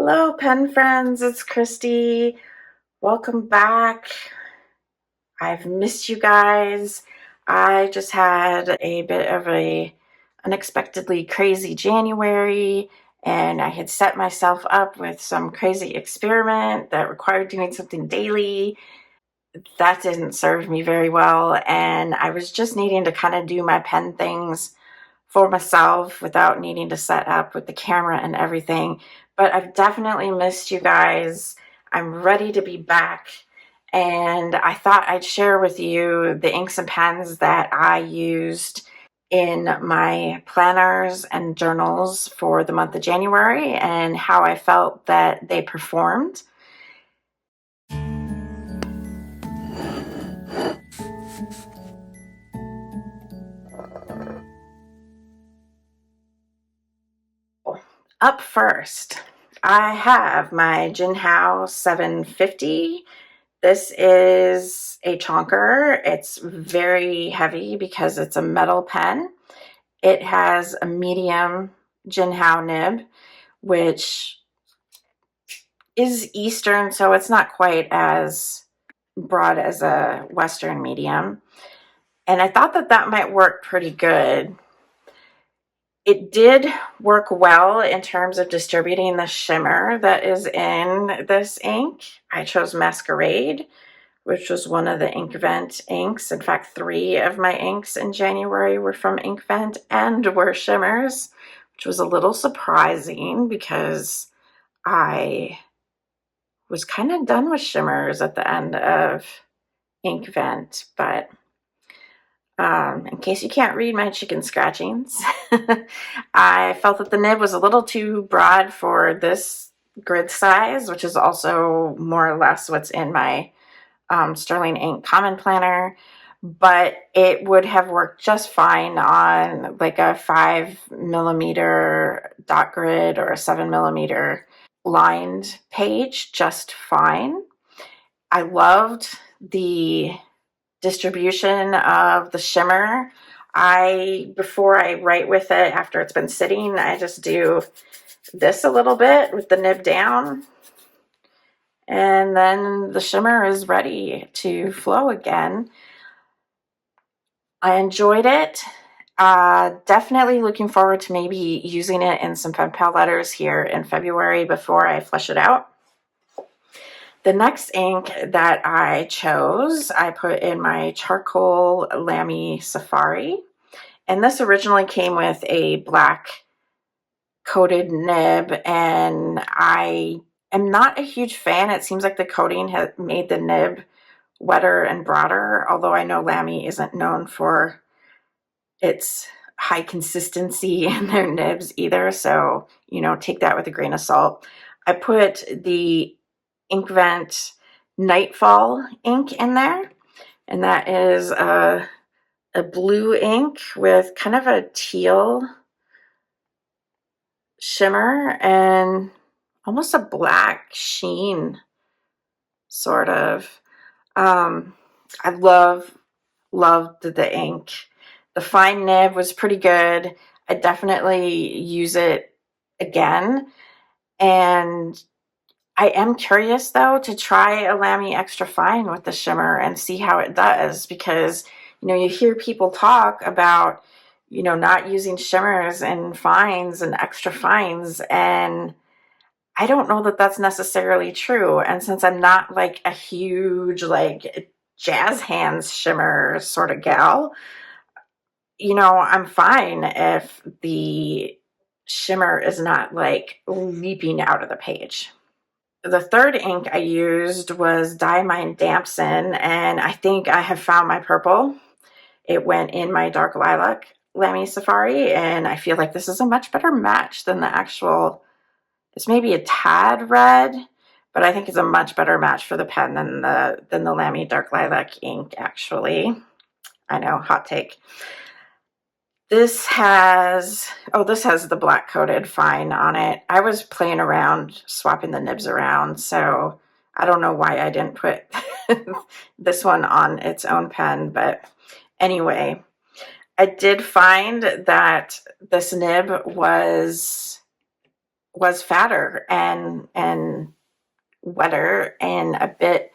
Hello, pen friends. It's Christy. Welcome back. I've missed you guys. I just had a bit of a unexpectedly crazy January, and I had set myself up with some crazy experiment that required doing something daily. That didn't serve me very well, and I was just needing to kind of do my pen things for myself without needing to set up with the camera and everything. But I've definitely missed you guys. I'm ready to be back. And I thought I'd share with you the inks and pens that I used in my planners and journals for the month of January and how I felt that they performed. Up first, I have my Jinhao 750. This is a chonker. It's very heavy because it's a metal pen. It has a medium Jinhao nib, which is Eastern, so it's not quite as broad as a Western medium. And I thought that that might work pretty good. It did work well in terms of distributing the shimmer that is in this ink. I chose Masquerade, which was one of the Inkvent inks. In fact, 3 of my inks in January were from Inkvent and were shimmers, which was a little surprising because I was kind of done with shimmers at the end of Inkvent, but in case you can't read my chicken scratchings, I felt that the nib was a little too broad for this grid size, which is also more or less what's in my Sterling Ink Common Planner, but it would have worked just fine on like a 5mm dot grid or a 7mm lined page, just fine. I loved the distribution of the shimmer. Before I write with it, after it's been sitting, I just do this a little bit with the nib down, and then the shimmer is ready to flow again. I enjoyed it. Definitely looking forward to maybe using it in some pen pal letters here in February before I flush it out. The next ink that I chose, I put in my charcoal Lamy Safari. And this originally came with a black coated nib, and I am not a huge fan. It seems like the coating has made the nib wetter and broader, although I know Lamy isn't known for its high consistency in their nibs either, so, take that with a grain of salt. I put the Inkvent Nightfall ink in there, and that is a blue ink with kind of a teal shimmer and almost a black sheen, sort of. I loved the ink. The fine nib was pretty good. I definitely use it again. And I am curious, though, to try a Lamy Extra Fine with the shimmer and see how it does, because, you hear people talk about, not using shimmers and fines and extra fines, and I don't know that that's necessarily true. And since I'm not like a huge, like, jazz hands shimmer sort of gal, I'm fine if the shimmer is not like leaping out of the page. The third ink I used was Diamine Damson, and I think I have found my purple. It went in my dark lilac Lamy Safari, and I feel like this is a much better match than the actual, it's maybe a tad red, but I think it's a much better match for the pen than the Lamy dark lilac ink, actually. I know, hot take. This has the black coated fine on it. I was playing around, swapping the nibs around, so I don't know why I didn't put this one on its own pen, but anyway, I did find that this nib was was fatter and wetter and a bit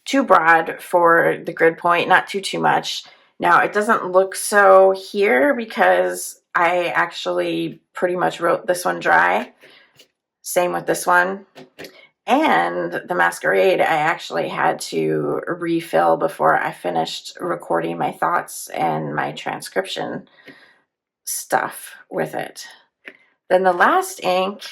too broad for the grid point, not too much. Now it doesn't look so here because I actually pretty much wrote this one dry. Same with this one. And the Masquerade, I actually had to refill before I finished recording my thoughts and my transcription stuff with it. Then the last ink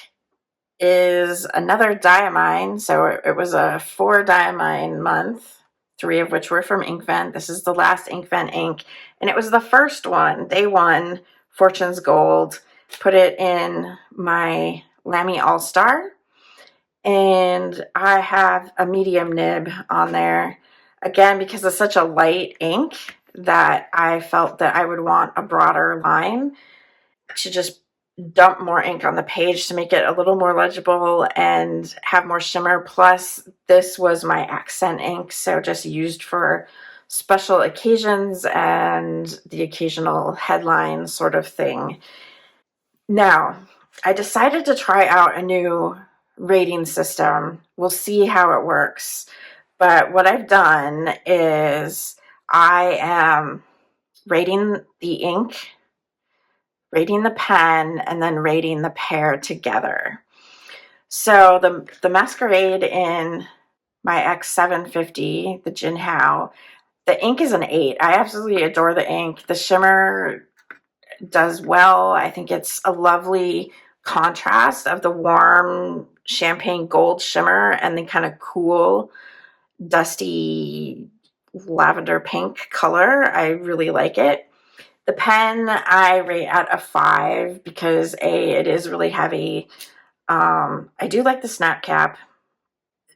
is another Diamine. So it was a 4 Diamine month, 3 of which were from Inkvent. This is the last Inkvent ink. And it was the first one, day one, Fortune's Gold. Put it in my Lamy All-Star. And I have a medium nib on there. Again, because it's such a light ink that I felt that I would want a broader line to just dump more ink on the page to make it a little more legible and have more shimmer. Plus, this was my accent ink, so just used for special occasions and the occasional headline sort of thing. Now, I decided to try out a new rating system. We'll see how it works. But what I've done is I am rating the ink, rating the pen, and then rating the pair together. So the Masquerade in my X750, the Jinhao, the ink is an 8. I absolutely adore the ink. The shimmer does well. I think it's a lovely contrast of the warm champagne gold shimmer and the kind of cool, dusty lavender pink color. I really like it. The pen I rate at a 5 because it is really heavy. I do like the snap cap.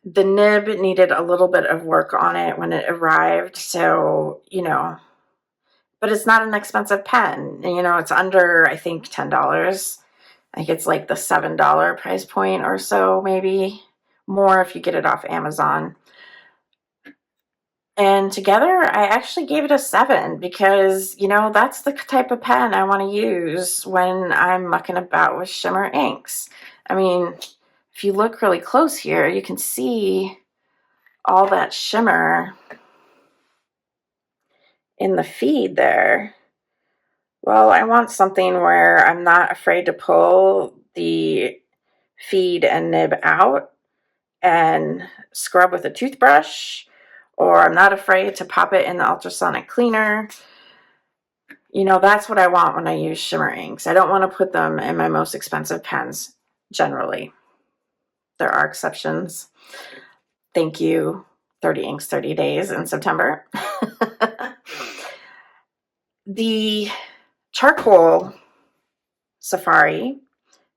The nib needed a little bit of work on it when it arrived, so, but it's not an expensive pen. It's under, I think, $10. I think it's like the $7 price point or so, maybe more if you get it off Amazon. And together, I actually gave it a 7 because, that's the type of pen I want to use when I'm mucking about with shimmer inks. I mean, if you look really close here, you can see all that shimmer in the feed there. Well, I want something where I'm not afraid to pull the feed and nib out and scrub with a toothbrush, or I'm not afraid to pop it in the ultrasonic cleaner. That's what I want when I use shimmer inks. I don't want to put them in my most expensive pens, generally. There are exceptions. Thank you, 30 Inks, 30 Days in September. The charcoal Safari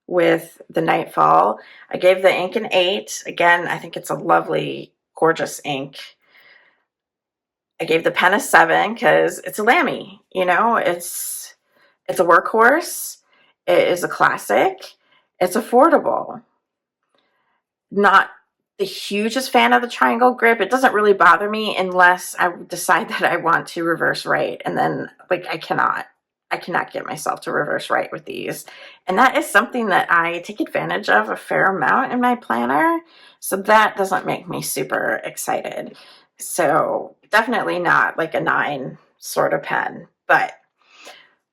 with the Nightfall, I gave the ink an 8. Again, I think it's a lovely, gorgeous ink. I gave the pen a 7 because it's a Lamy. It's a workhorse. It is a classic. It's affordable. Not the hugest fan of the triangle grip. It doesn't really bother me unless I decide that I want to reverse write, and then I cannot get myself to reverse write with these. And that is something that I take advantage of a fair amount in my planner. So that doesn't make me super excited. So definitely not like a 9 sort of pen. But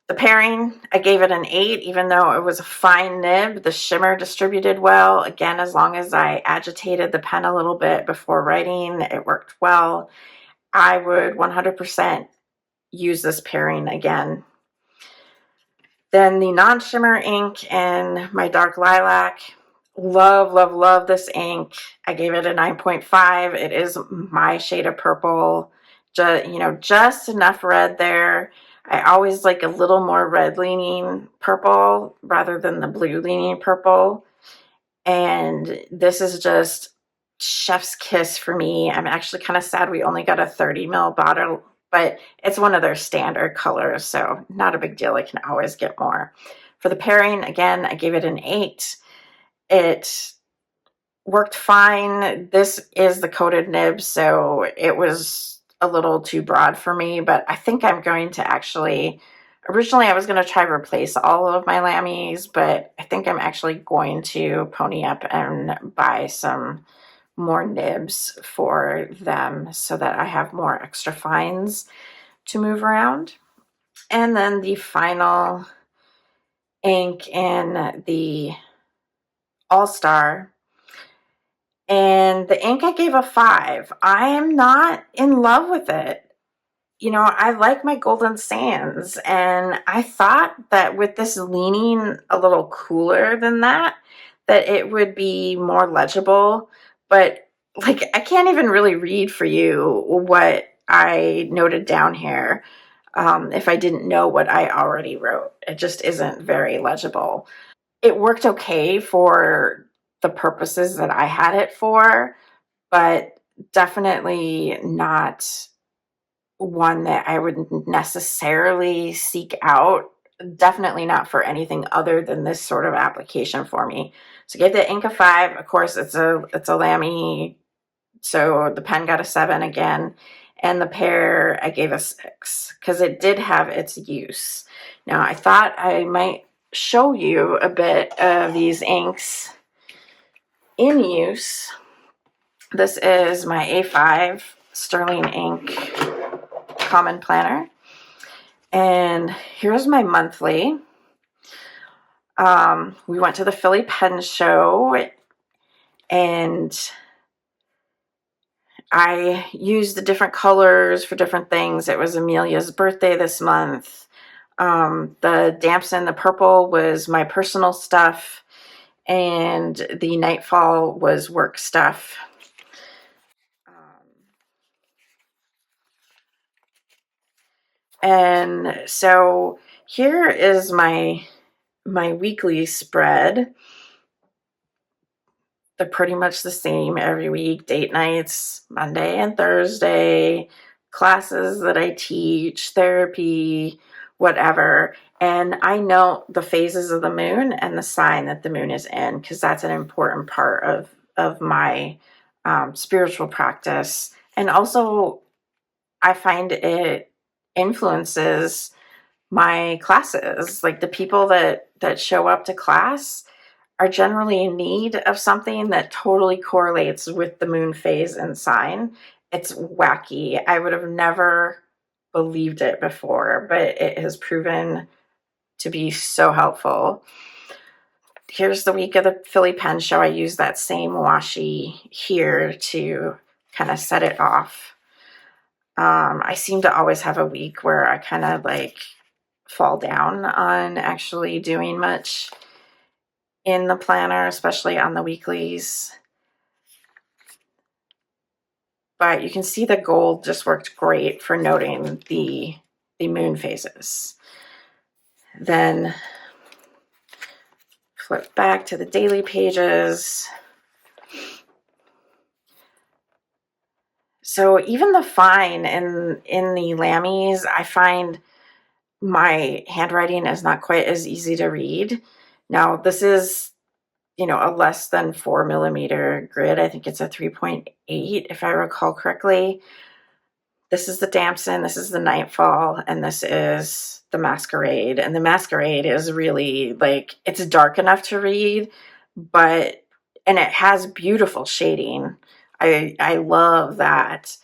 the pairing, I gave it an 8, even though it was a fine nib. The shimmer distributed well. Again, as long as I agitated the pen a little bit before writing, it worked well. I would 100% use this pairing again. Then the non-shimmer ink in my dark lilac. Love, love, love this ink. I gave it a 9.5. It is my shade of purple. Just enough red there. I always like a little more red leaning purple rather than the blue leaning purple. And this is just chef's kiss for me. I'm actually kind of sad we only got a 30 ml bottle, but it's one of their standard colors, so not a big deal. I can always get more. For the pairing, again, I gave it an 8. It worked fine. This is the coated nib, so it was a little too broad for me, but I think I'm going to actually Originally, I was going to try to replace all of my Lamys, but I think I'm actually going to pony up and buy some more nibs for them so that I have more extra fines to move around. And then the final ink in the All-Star. And the ink I gave a 5. I am not in love with it. You know, I like my Golden Sands, and I thought that with this leaning a little cooler than that it would be more legible. But, like, I can't even really read for you what I noted down here if I didn't know what I already wrote. It just isn't very legible. It worked okay for the purposes that I had it for, but definitely not one that I would necessarily seek out. Definitely not for anything other than this sort of application for me. So give the ink a 5. Of course, it's a Lamy, so the pen got a 7 again, and the pear I gave a 6 because it did have its use. Now I thought I might show you a bit of these inks in use. This is my A5 Sterling ink common planner, and here's my monthly. We went to the Philly Pen Show, and I used the different colors for different things. It was Amelia's birthday this month. The Damson, the purple, was my personal stuff, and the Nightfall was work stuff. And so here is my weekly spread. They're pretty much the same every week. Date nights, Monday and Thursday, classes that I teach, therapy, whatever. And I know the phases of the moon and the sign that the moon is in, because that's an important part of my spiritual practice. And also, I find it influences my classes. Like the people that show up to class are generally in need of something that totally correlates with the moon phase and sign. It's wacky. I would have never believed it before, but it has proven to be so helpful. Here's the week of the Philly Pen Show. I use that same washi here to kind of set it off. I seem to always have a week where I kind of like fall down on actually doing much in the planner, especially on the weeklies. But you can see the gold just worked great for noting the moon phases. Then flip back to the daily pages. So even the fine in the Lamys, I find my handwriting is not quite as easy to read. Now this is, you know, a less than 4mm grid. I think it's a 3.8 if I recall correctly. This is the Damson, this is the Nightfall, and this is the Masquerade. And the Masquerade is really like, it's dark enough to read, and it has beautiful shading. I love that.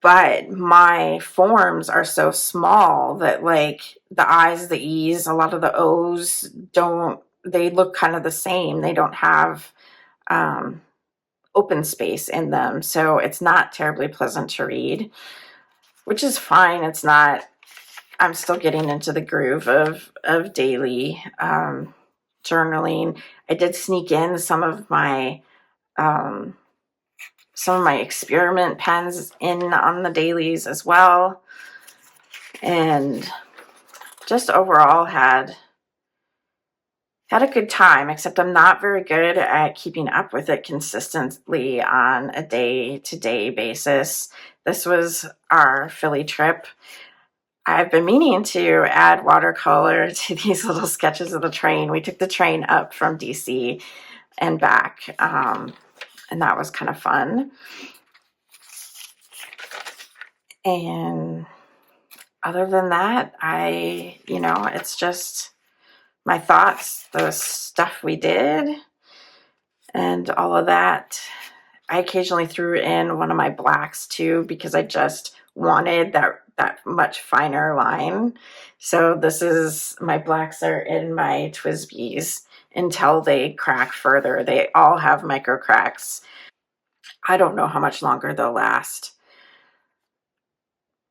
But my forms are so small that like the I's, the E's, a lot of the O's they look kind of the same. They don't have open space in them. So it's not terribly pleasant to read, which is fine. It's not, I'm still getting into the groove of daily journaling. I did sneak in some of my experiment pens in on the dailies as well. And just overall had a good time, except I'm not very good at keeping up with it consistently on a day-to-day basis. This was our Philly trip. I've been meaning to add watercolor to these little sketches of the train. We took the train up from DC and back, and that was kind of fun. And other than that, it's just my thoughts, the stuff we did, and all of that. I occasionally threw in one of my blacks too because I just wanted that much finer line. So this is, my blacks are in my Twisbees until they crack further. They all have micro cracks. I don't know how much longer they'll last.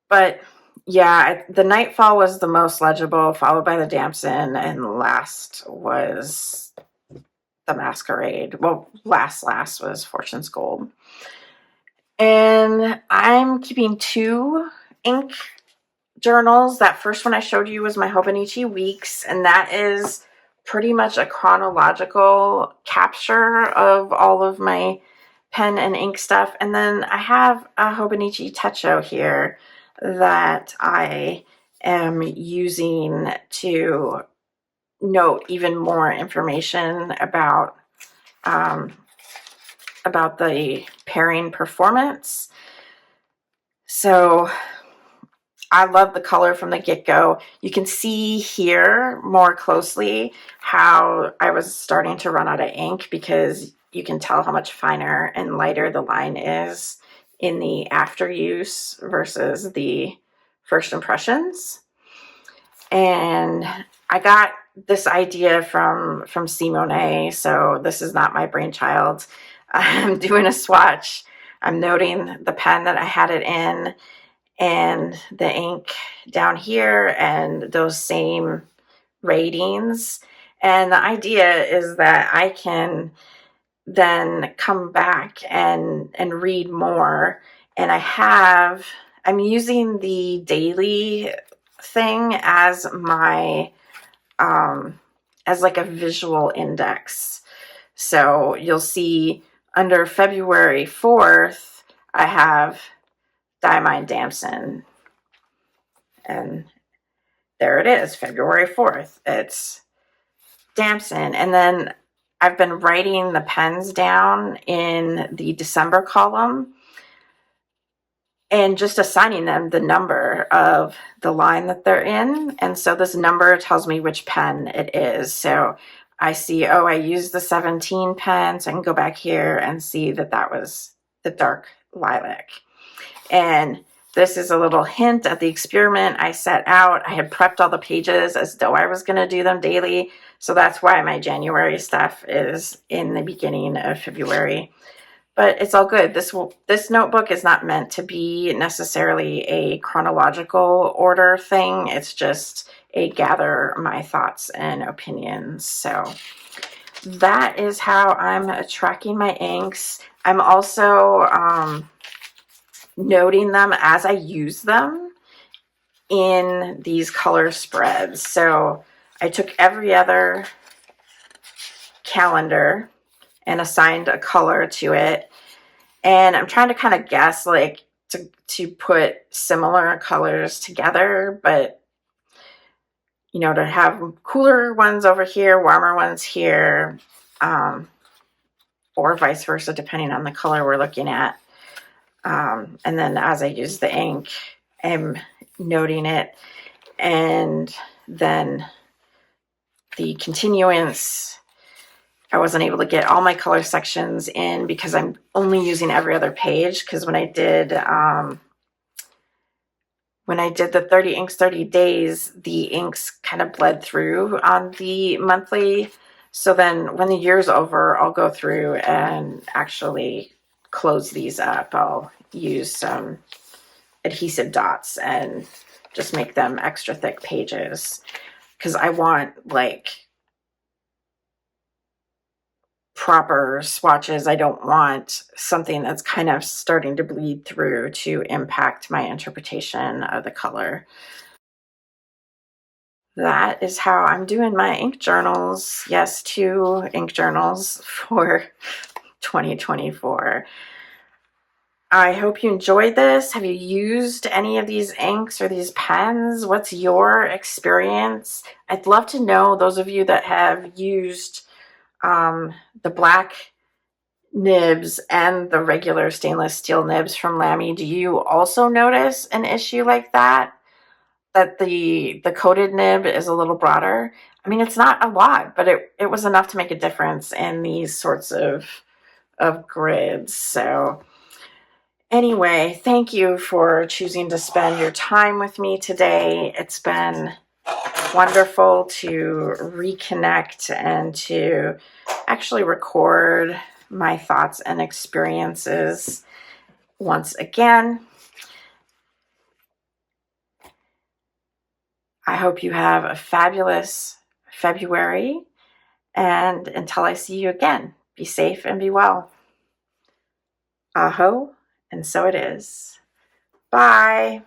But yeah, the Nightfall was the most legible, followed by the Damson, and last was the Masquerade. Well, last was Fortune's Gold. And I'm keeping 2 ink journals. That first one I showed you was my Hobonichi Weeks, and that is pretty much a chronological capture of all of my pen and ink stuff. And then I have a Hobonichi Techo here that I am using to note even more information about the pairing performance. So I love the color from the get-go. You can see here more closely how I was starting to run out of ink because you can tell how much finer and lighter the line is in the after use versus the first impressions. And I got this idea from Simone, so this is not my brainchild. I'm doing a swatch. I'm noting the pen that I had it in and the ink down here and those same ratings. And the idea is that I can then come back and read more. And I'm using the daily thing as my as like a visual index. So you'll see under February 4th, I have Diamine Damson. And there it is, February 4th. It's Damson. And then I've been writing the pens down in the December column and just assigning them the number of the line that they're in. And so this number tells me which pen it is. So I see, oh, I used the 17 pen, so I can go back here and see that that was the dark lilac. And this is a little hint at the experiment I set out. I had prepped all the pages as though I was going to do them daily. So that's why my January stuff is in the beginning of February. But it's all good. This notebook is not meant to be necessarily a chronological order thing. It's just a gather my thoughts and opinions. So that is how I'm tracking my inks. I'm also noting them as I use them in these color spreads. So I took every other calendar and assigned a color to it. And I'm trying to kind of guess, like, to put similar colors together, but, to have cooler ones over here, warmer ones here, or vice versa, depending on the color we're looking at. And then as I use the ink, I'm noting it. And then the continuance, I wasn't able to get all my color sections in because I'm only using every other page. Because when I did the 30 inks, 30 days, the inks kind of bled through on the monthly. So then when the year's over, I'll go through and actually close these up. I'll use some adhesive dots and just make them extra thick pages because I want like proper swatches. I don't want something that's kind of starting to bleed through to impact my interpretation of the color. That is how I'm doing my ink journals. Yes, 2 ink journals for 2024. I hope you enjoyed this. Have you used any of these inks or these pens? What's your experience? I'd love to know, those of you that have used the black nibs and the regular stainless steel nibs from Lamy. Do you also notice an issue like that? that the coated nib is a little broader. I mean, it's not a lot, but it was enough to make a difference in these sorts of grids. So anyway, thank you for choosing to spend your time with me today. It's been wonderful to reconnect and to actually record my thoughts and experiences once again. I hope you have a fabulous February, and until I see you again, be safe and be well. Aho, and so it is. Bye.